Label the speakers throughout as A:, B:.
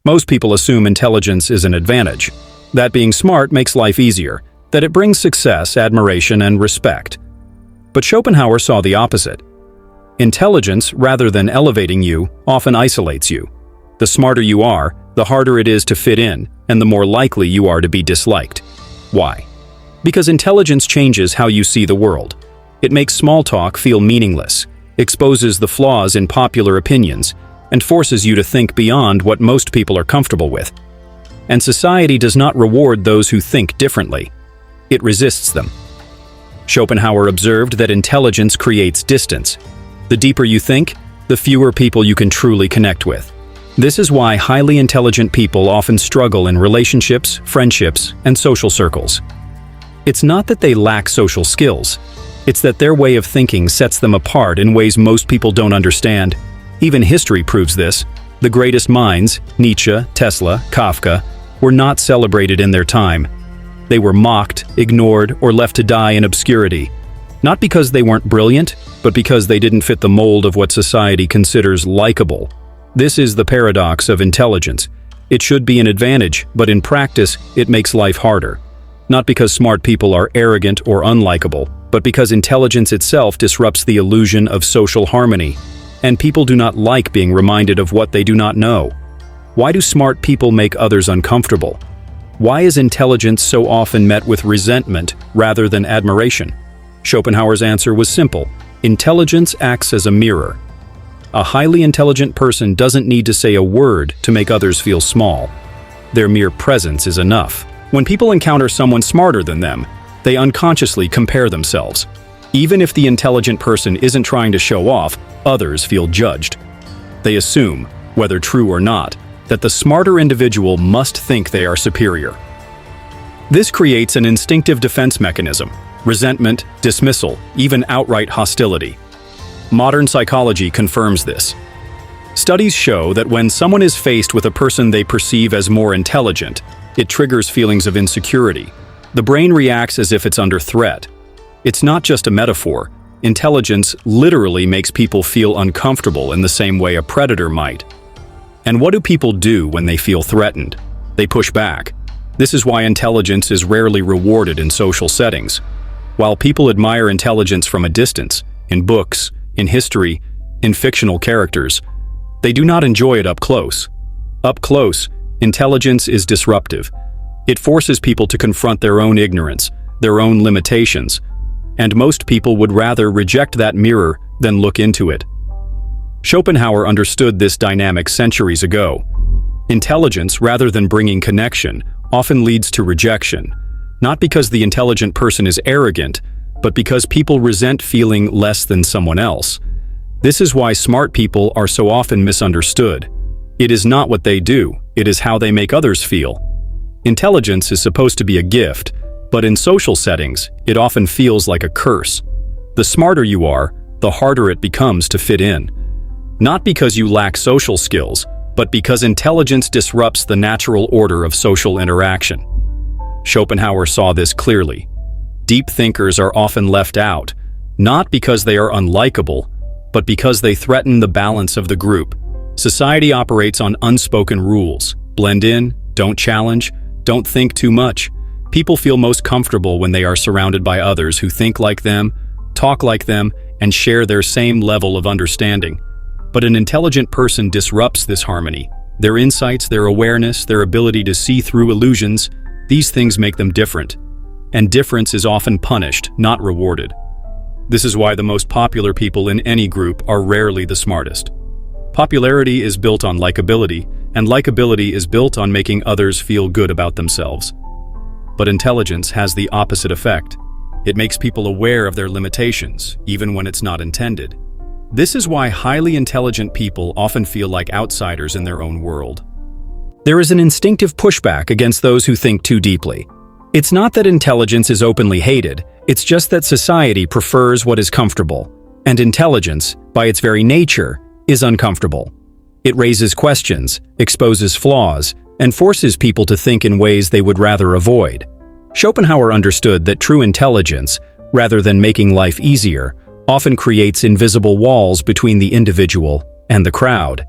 A: Most people assume intelligence is an advantage, that being smart makes life easier, that it brings success, admiration, and respect. But Schopenhauer saw the opposite. Intelligence, rather than elevating you, often isolates you. The smarter you are, the harder it is to fit in, and the more likely you are to be disliked. Why? Because intelligence changes how you see the world. It makes small talk feel meaningless, exposes the flaws in popular opinions, and forces you to think beyond what most people are comfortable with. And society does not reward those who think differently. It resists them. Schopenhauer observed that intelligence creates distance. The deeper you think, the fewer people you can truly connect with. This is why highly intelligent people often struggle in relationships, friendships, and social circles. It's not that they lack social skills. It's that their way of thinking sets them apart in ways most people don't understand. Even history proves this. The greatest minds, Nietzsche, Tesla, Kafka, were not celebrated in their time. They were mocked, ignored, or left to die in obscurity. Not because they weren't brilliant, but because they didn't fit the mold of what society considers likable. This is the paradox of intelligence. It should be an advantage, but in practice, it makes life harder. Not because smart people are arrogant or unlikable, but because intelligence itself disrupts the illusion of social harmony. And people do not like being reminded of what they do not know. Why do smart people make others uncomfortable? Why is intelligence so often met with resentment rather than admiration? Schopenhauer's answer was simple. Intelligence acts as a mirror. A highly intelligent person doesn't need to say a word to make others feel small. Their mere presence is enough. When people encounter someone smarter than them, they unconsciously compare themselves. Even if the intelligent person isn't trying to show off, others feel judged. They assume, whether true or not, that the smarter individual must think they are superior. This creates an instinctive defense mechanism: resentment, dismissal, even outright hostility. Modern psychology confirms this. Studies show that when someone is faced with a person they perceive as more intelligent, it triggers feelings of insecurity. The brain reacts as if it's under threat. It's not just a metaphor. Intelligence literally makes people feel uncomfortable in the same way a predator might. And what do people do when they feel threatened? They push back. This is why intelligence is rarely rewarded in social settings. While people admire intelligence from a distance, in books, in history, in fictional characters, they do not enjoy it up close. Up close, intelligence is disruptive. It forces people to confront their own ignorance, their own limitations, and most people would rather reject that mirror than look into it. Schopenhauer understood this dynamic centuries ago. Intelligence, rather than bringing connection, often leads to rejection, not because the intelligent person is arrogant, but because people resent feeling less than someone else. This is why smart people are so often misunderstood. It is not what they do, it is how they make others feel. Intelligence is supposed to be a gift, but in social settings, it often feels like a curse. The smarter you are, the harder it becomes to fit in. Not because you lack social skills, but because intelligence disrupts the natural order of social interaction. Schopenhauer saw this clearly. Deep thinkers are often left out, not because they are unlikable, but because they threaten the balance of the group. Society operates on unspoken rules. Blend in, don't challenge, don't think too much. People feel most comfortable when they are surrounded by others who think like them, talk like them, and share their same level of understanding. But an intelligent person disrupts this harmony. Their insights, their awareness, their ability to see through illusions, these things make them different. And difference is often punished, not rewarded. This is why the most popular people in any group are rarely the smartest. Popularity is built on likability, and likability is built on making others feel good about themselves. But intelligence has the opposite effect. It makes people aware of their limitations, even when it's not intended. This is why highly intelligent people often feel like outsiders in their own world. There is an instinctive pushback against those who think too deeply. It's not that intelligence is openly hated, it's just that society prefers what is comfortable. And intelligence, by its very nature, is uncomfortable. It raises questions, exposes flaws, and forces people to think in ways they would rather avoid. Schopenhauer understood that true intelligence, rather than making life easier, often creates invisible walls between the individual and the crowd.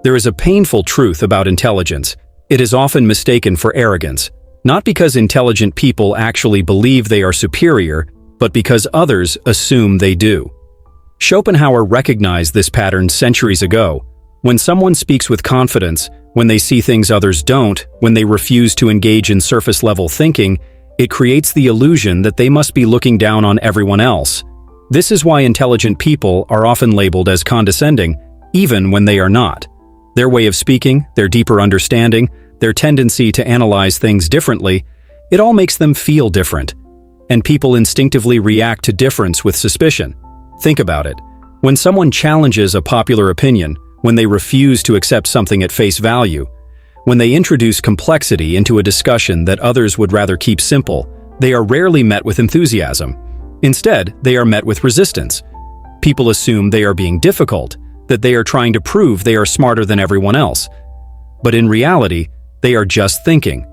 A: There is a painful truth about intelligence. It is often mistaken for arrogance, not because intelligent people actually believe they are superior, but because others assume they do. Schopenhauer recognized this pattern centuries ago. When someone speaks with confidence, when they see things others don't, when they refuse to engage in surface-level thinking, it creates the illusion that they must be looking down on everyone else. This is why intelligent people are often labeled as condescending, even when they are not. Their way of speaking, their deeper understanding, their tendency to analyze things differently, it all makes them feel different. And people instinctively react to difference with suspicion. Think about it. When someone challenges a popular opinion, when they refuse to accept something at face value, when they introduce complexity into a discussion that others would rather keep simple, they are rarely met with enthusiasm. Instead, they are met with resistance. People assume they are being difficult, that they are trying to prove they are smarter than everyone else. But in reality, they are just thinking.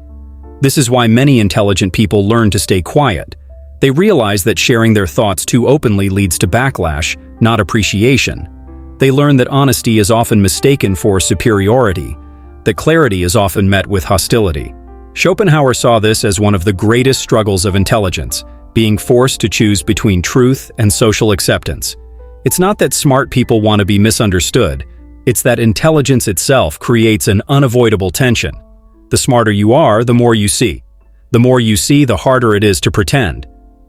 A: This is why many intelligent people learn to stay quiet. They realize that sharing their thoughts too openly leads to backlash, not appreciation. They learn that honesty is often mistaken for superiority, that clarity is often met with hostility. Schopenhauer saw this as one of the greatest struggles of intelligence, being forced to choose between truth and social acceptance. It's not that smart people want to be misunderstood, it's that intelligence itself creates an unavoidable tension. The smarter you are, the more you see. The more you see, the harder it is to pretend.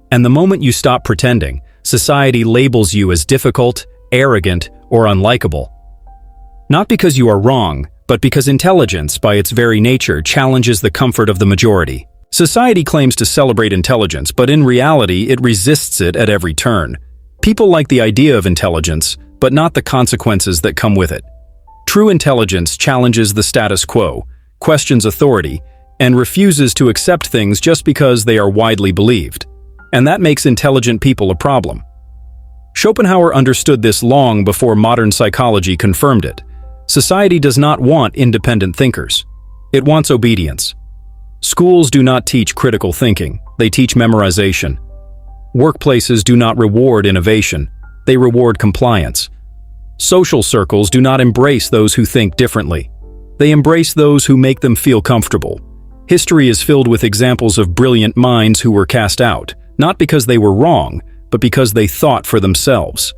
A: And the moment you stop pretending, society labels you as difficult, arrogant, or unlikable. Not because you are wrong, but because intelligence, by its very nature, challenges the comfort of the majority. Society claims to celebrate intelligence, but in reality, it resists it at every turn. People like the idea of intelligence, but not the consequences that come with it. True intelligence challenges the status quo, questions authority, and refuses to accept things just because they are widely believed. And that makes intelligent people a problem. Schopenhauer understood this long before modern psychology confirmed it. Society does not want independent thinkers. It wants obedience. Schools do not teach critical thinking, they teach memorization. Workplaces do not reward innovation, they reward compliance. Social circles do not embrace those who think differently. They embrace those who make them feel comfortable. History is filled with examples of brilliant minds who were cast out, not because they were wrong, but because they thought for themselves.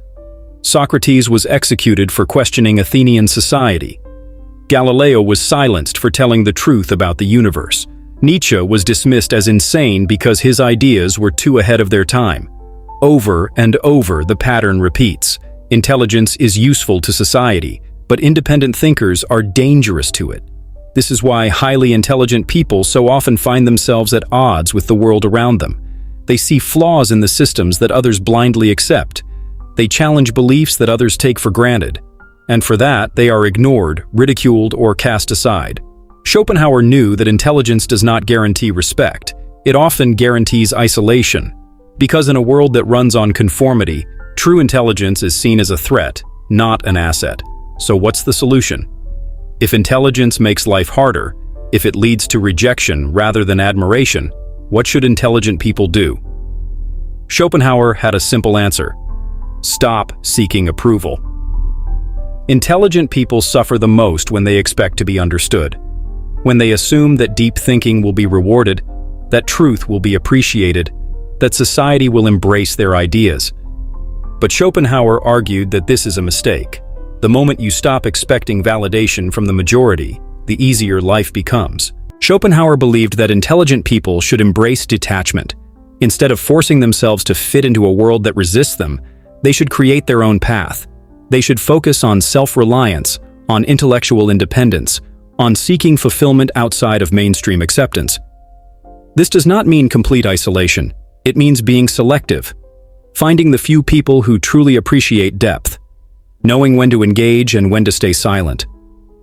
A: Socrates was executed for questioning Athenian society. Galileo was silenced for telling the truth about the universe. Nietzsche was dismissed as insane because his ideas were too ahead of their time. Over and over, the pattern repeats. Intelligence is useful to society, but independent thinkers are dangerous to it. This is why highly intelligent people so often find themselves at odds with the world around them. They see flaws in the systems that others blindly accept. They challenge beliefs that others take for granted. And for that, they are ignored, ridiculed, or cast aside. Schopenhauer knew that intelligence does not guarantee respect. It often guarantees isolation. Because in a world that runs on conformity, true intelligence is seen as a threat, not an asset. So what's the solution? If intelligence makes life harder, if it leads to rejection rather than admiration, what should intelligent people do? Schopenhauer had a simple answer. Stop seeking approval. Intelligent people suffer the most when they expect to be understood. When they assume that deep thinking will be rewarded, that truth will be appreciated, that society will embrace their ideas. But Schopenhauer argued that this is a mistake. The moment you stop expecting validation from the majority, the easier life becomes. Schopenhauer believed that intelligent people should embrace detachment. Instead of forcing themselves to fit into a world that resists them, they should create their own path. They should focus on self-reliance, on intellectual independence, on seeking fulfillment outside of mainstream acceptance. This does not mean complete isolation. It means being selective, finding the few people who truly appreciate depth, knowing when to engage and when to stay silent,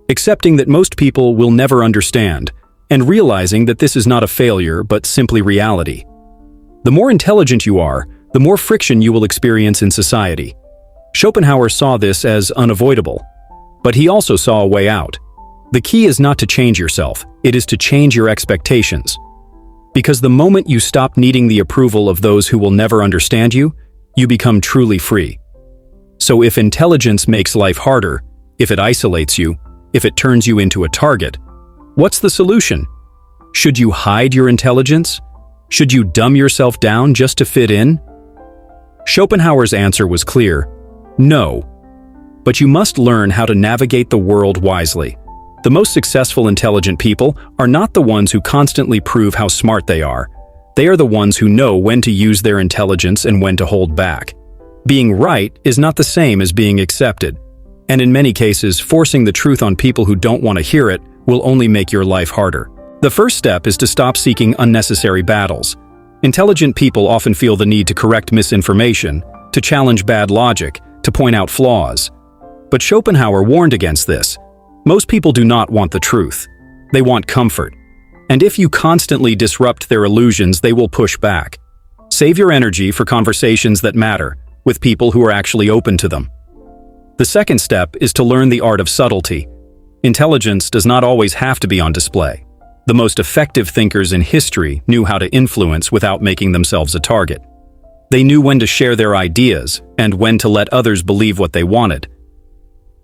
A: accepting that most people will never understand, and realizing that this is not a failure but simply reality. The more intelligent you are, the more friction you will experience in society. Schopenhauer saw this as unavoidable, but he also saw a way out. The key is not to change yourself, it is to change your expectations. Because the moment you stop needing the approval of those who will never understand you, you become truly free. So if intelligence makes life harder, if it isolates you, if it turns you into a target. What's the solution? Should you hide your intelligence? Should you dumb yourself down just to fit in? Schopenhauer's answer was clear: no. But you must learn how to navigate the world wisely. The most successful intelligent people are not the ones who constantly prove how smart they are. They are the ones who know when to use their intelligence and when to hold back. Being right is not the same as being accepted. And in many cases, forcing the truth on people who don't want to hear it will only make your life harder. The first step is to stop seeking unnecessary battles. Intelligent people often feel the need to correct misinformation, to challenge bad logic, to point out flaws. But Schopenhauer warned against this. Most people do not want the truth. They want comfort. And if you constantly disrupt their illusions, they will push back. Save your energy for conversations that matter, with people who are actually open to them. The second step is to learn the art of subtlety. Intelligence does not always have to be on display. The most effective thinkers in history knew how to influence without making themselves a target. They knew when to share their ideas and when to let others believe what they wanted.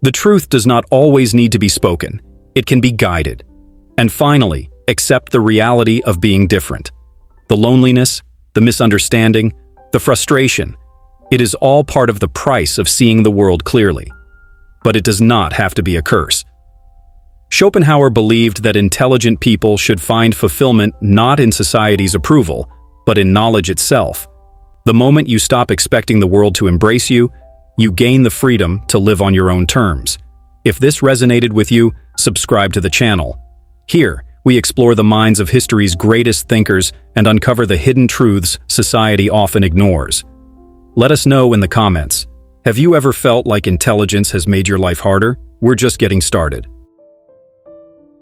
A: The truth does not always need to be spoken. It can be guided. And finally, accept the reality of being different. The loneliness, the misunderstanding, the frustration. It is all part of the price of seeing the world clearly. But it does not have to be a curse. Schopenhauer believed that intelligent people should find fulfillment not in society's approval, but in knowledge itself. The moment you stop expecting the world to embrace you, you gain the freedom to live on your own terms. If this resonated with you, subscribe to the channel. Here, we explore the minds of history's greatest thinkers and uncover the hidden truths society often ignores. Let us know in the comments. Have you ever felt like intelligence has made your life harder? We're just getting started.